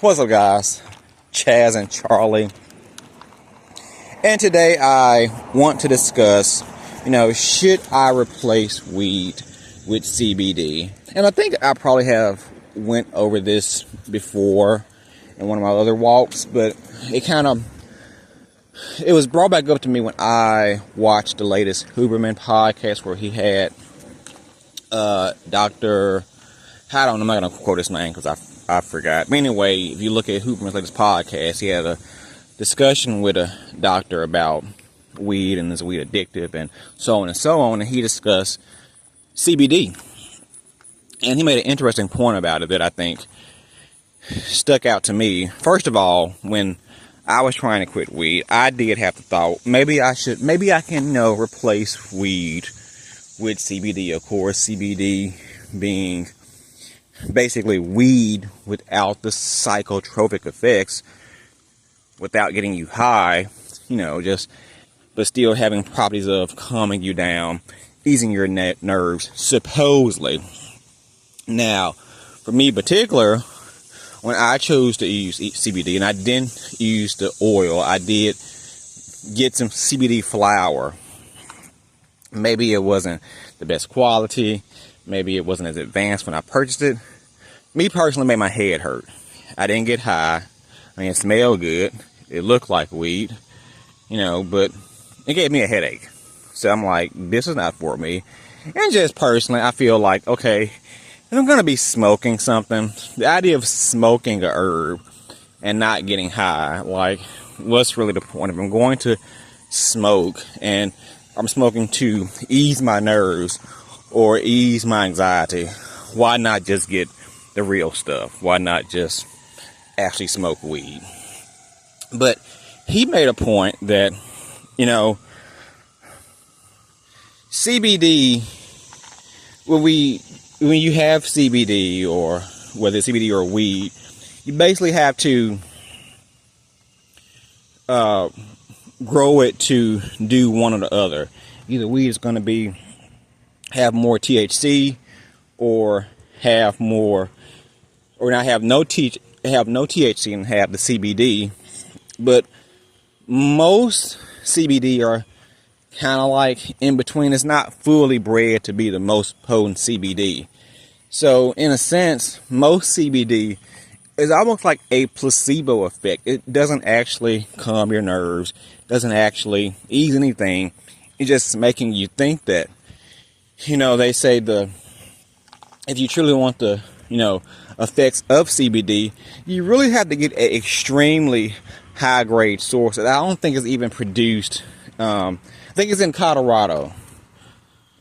What's up, guys? Chaz and Charlie. And today I want to discuss, should I replace weed with CBD? And I think I probably have went over this before in one of my other walks, but it was brought back up to me when I watched the latest Huberman podcast where he had Dr. I'm not going to quote his name because I forgot. But anyway, if you look at Huberman's latest podcast, he had a discussion with a doctor about weed and is weed addictive and so on and so on. And he discussed CBD. And he made an interesting point about it that I think stuck out to me. First of all, when I was trying to quit weed, I did have the thought, maybe I can, replace weed with CBD. Of course, CBD being basically weed without the psychotropic effects, without getting you high, but still having properties of calming you down, easing your nerves, supposedly. Now, for me in particular, when I chose to use CBD, and I didn't use the oil, I did get some CBD flower. Maybe it wasn't the best quality. Maybe it wasn't as advanced when I purchased it. Me personally, made my head hurt. I didn't get high. It smelled good. It looked like weed, but it gave me a headache. So I'm like, this is not for me. And just personally, I feel like, okay, if I'm going to be smoking something, the idea of smoking a herb and not getting high, like, what's really the point? If I'm going to smoke and I'm smoking to ease my nerves or ease my anxiety, why not just get the real stuff? Why not just actually smoke weed? But he made a point that, CBD, when you have CBD, or whether it's CBD or weed, you basically have to grow it to do one or the other. Either weed is going to have more THC, or have more, or not have no THC and have the CBD. But most CBD are kind of like in between. It's not fully bred to be the most potent CBD. So in a sense, most CBD is almost like a placebo effect. It doesn't actually calm your nerves, doesn't actually ease anything. It's just making you think that, they say if you truly want the, effects of CBD, you really have to get an extremely high grade source that I don't think is even produced. I think it's in Colorado,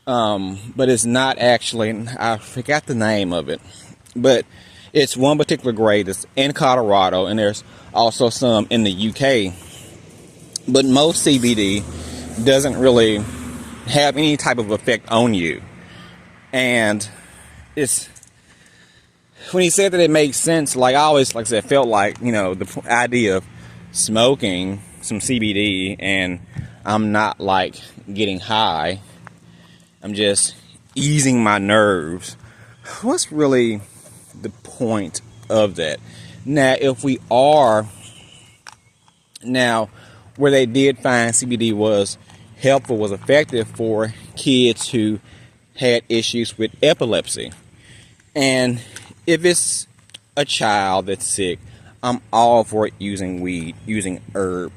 but it's not actually. I forgot the name of it, but it's one particular grade that's in Colorado, and there's also some in the UK. But most CBD doesn't really have any type of effect on you, and it's. When he said that, it makes sense. Like I always, felt like, the idea of smoking some CBD and I'm not getting high. I'm just easing my nerves. What's really the point of that? Now, where they did find CBD was helpful, was effective for kids who had issues with epilepsy. And if it's a child that's sick, I'm all for it using weed, using herb.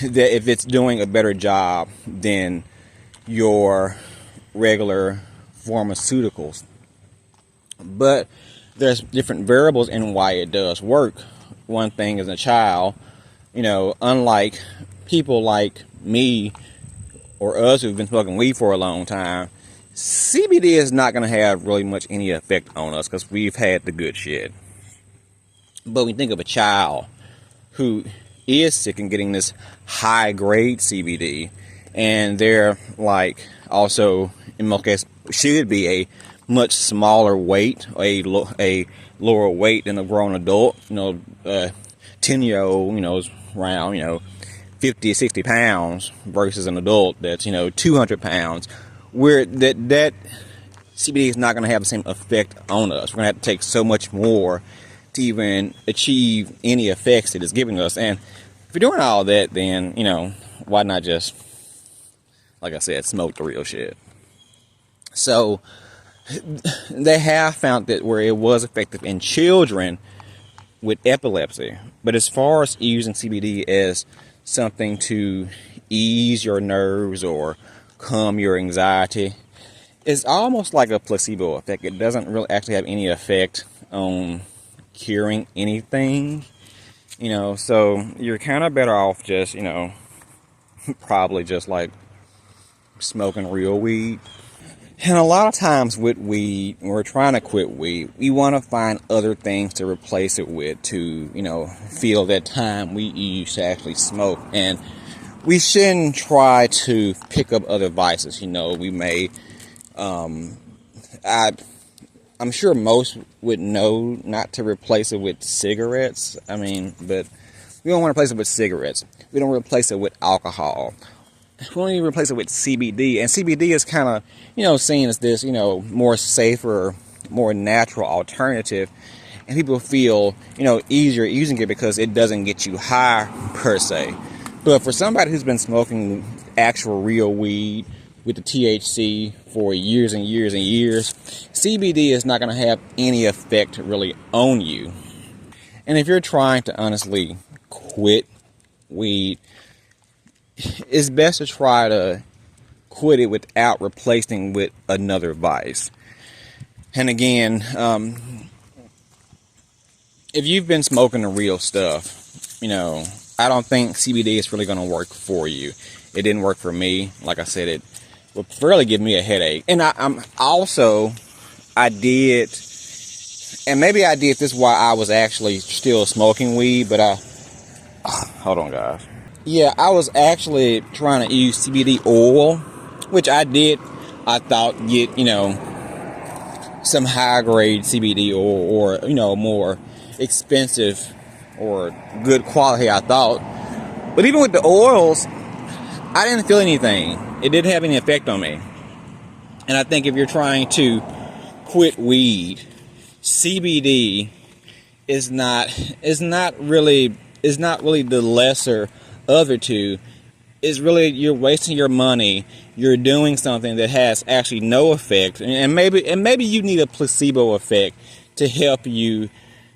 That if it's doing a better job than your regular pharmaceuticals. But there's different variables in why it does work. One thing is a child, unlike people like me or us who've been smoking weed for a long time, CBD is not going to have really much any effect on us because we've had the good shit. But when you think of a child who is sick and getting this high grade CBD, and they're also in most cases should be a much smaller weight, a lower weight than a grown adult. 10-year-old, is around 50 or 60 pounds versus an adult that's 200 pounds. Where that CBD is not going to have the same effect on us. We're going to have to take so much more to even achieve any effects it is giving us. And if you're doing all that, then, why not just, like I said, smoke the real shit? So they have found that where it was effective in children with epilepsy. But as far as using CBD as something to ease your nerves or calm your anxiety, it's almost like a placebo effect. It doesn't really actually have any effect on curing anything, so you're kind of better off just, probably just like smoking real weed. And a lot of times with weed, when we're trying to quit weed, we want to find other things to replace it with to, fill that time we used to actually smoke. And we shouldn't try to pick up other vices. We may, I'm sure most would know not to replace it with cigarettes. But we don't want to replace it with cigarettes. We don't replace it with alcohol. We don't even replace it with CBD. And CBD is kind of, seen as this, more safer, more natural alternative. And people feel, easier using it because it doesn't get you high per se. But for somebody who's been smoking actual real weed with the THC for years and years and years, CBD is not going to have any effect really on you. And if you're trying to honestly quit weed, it's best to try to quit it without replacing with another vice. And again, if you've been smoking the real stuff, I don't think CBD is really going to work for you. It didn't work for me. Like I said, it would fairly give me a headache. And I did, and maybe I did this while I was actually still smoking weed, but hold on, guys. Yeah, I was actually trying to use CBD oil, which I did. I thought get, some high grade CBD oil or, more expensive or good quality, I thought. But even with the oils, I didn't feel anything. It didn't have any effect on me. And I think if you're trying to quit weed, CBD is not really the lesser of the two. Is really, you're wasting your money. You're doing something that has actually no effect, and maybe you need a placebo effect to help you,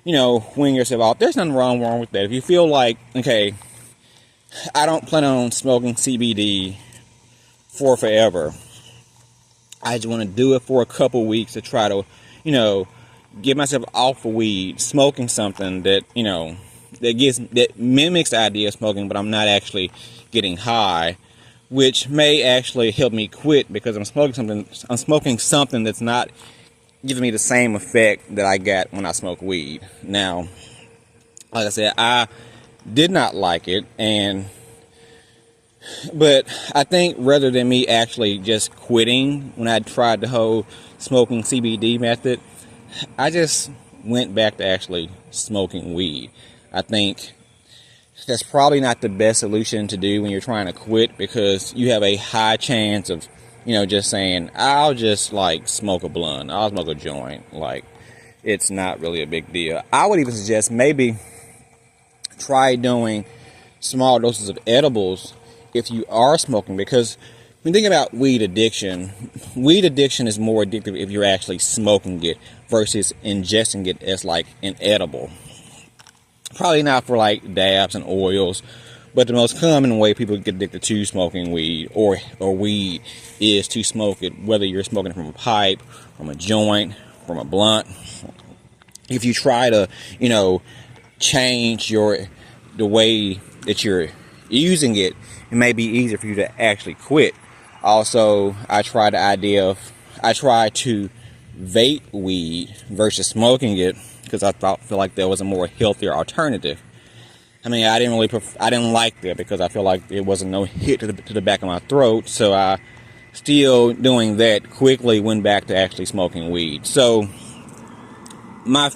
wean yourself off. There's nothing wrong with that. If you feel like, okay, I don't plan on smoking CBD for forever, I just want to do it for a couple weeks to try to, get myself off of weed, smoking something that, that mimics the idea of smoking, but I'm not actually getting high, which may actually help me quit because I'm smoking something that's not giving me the same effect that I got when I smoke weed. Now, like I said, I did not like it, but I think rather than me actually just quitting when I tried the whole smoking CBD method, I just went back to actually smoking weed. I think that's probably not the best solution to do when you're trying to quit, because you have a high chance of, just saying, I'll just smoke a blunt, I'll smoke a joint. It's not really a big deal. I would even suggest maybe try doing small doses of edibles if you are smoking, because when you think about weed addiction is more addictive if you're actually smoking it versus ingesting it as an edible. Probably not for dabs and oils, but the most common way people get addicted to smoking weed or weed is to smoke it, whether you're smoking it from a pipe, from a joint, from a blunt. If you try to, change the way that you're using it, it may be easier for you to actually quit. Also, I tried to vape weed versus smoking it, because I feel like there was a more healthier alternative. I didn't like that because I feel like it wasn't no hit to the back of my throat. So I still doing that quickly went back to actually smoking weed. So my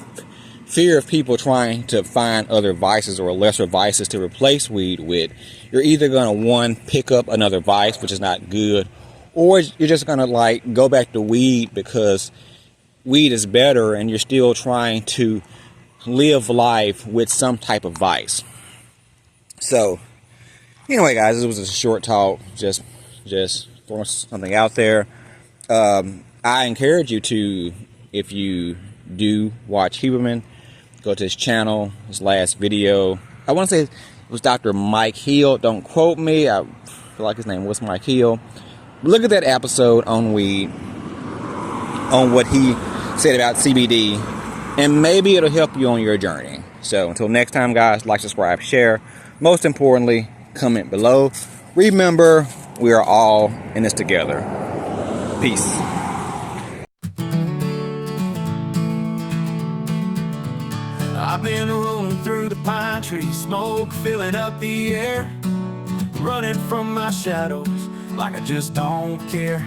fear of people trying to find other vices or lesser vices to replace weed with, you're either going to pick up another vice, which is not good, or you're just going to go back to weed because weed is better, and you're still trying to live life with some type of vice. So anyway, guys, this was a short talk, just throwing something out there. I encourage you to, if you do watch Huberman, go to his channel, his last video. I want to say it was Dr. Mike Hill. Don't quote me. I feel like his name was Mike Hill. Look at that episode on weed, on what he said about CBD, and maybe it'll help you on your journey. So until next time, guys, like, subscribe, share. Most importantly, comment below. Remember, we are all in this together. Peace. I've been rolling through the pine trees, smoke filling up the air, running from my shadows like I just don't care.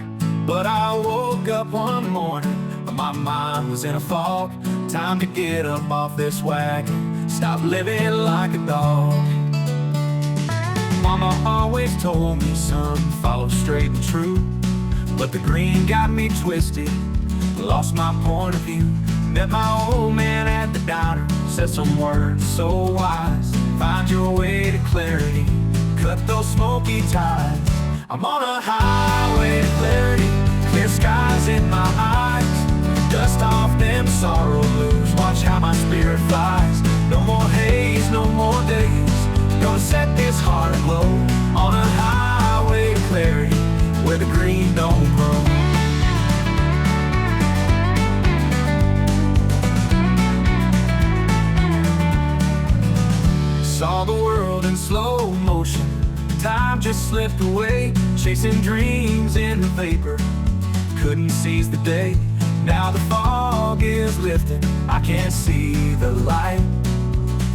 But I woke up one morning, but my mind was in a fog. Time to get up off this wagon, stop living like a dog. Mama always told me, son, follow straight and true. But the green got me twisted, lost my point of view. Met my old man at the diner, said some words so wise. Find your way to clarity, cut those smoky ties. I'm on a highway to clarity, clear skies in my eyes. Dust off them sorrow blues, watch how my spirit flies. No more haze, no more days, gonna set this heart aglow. On a highway to clarity, where the green don't grow. Saw the world in slow motion, time just slipped away. Chasing dreams in the vapor, couldn't seize the day. Now the fog is lifting, I can't see the light.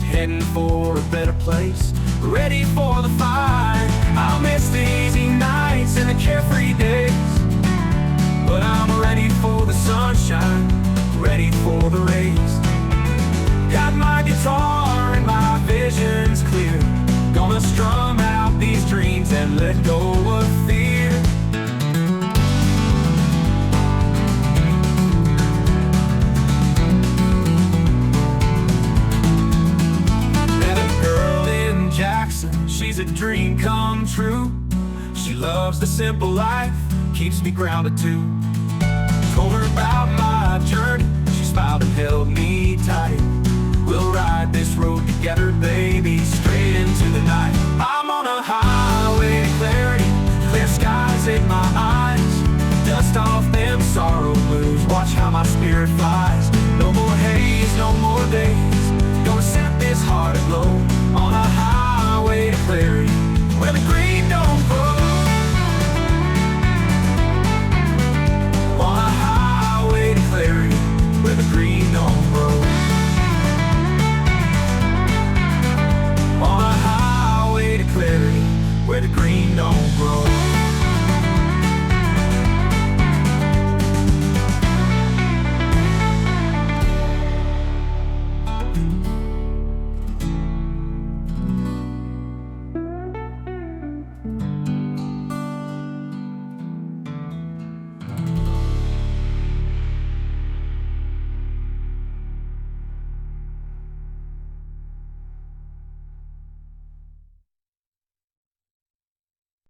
Heading for a better place, ready for the fight. I'll miss the easy nights and the carefree days, but I'm ready for the sunshine, ready for the rays. Got my guitar and my vision's clear, gonna strum out these dreams and let go of fear. Met a girl in Jackson, she's a dream come true. She loves the simple life, keeps me grounded too. Told her about my journey, she smiled and held me tight. We'll ride this road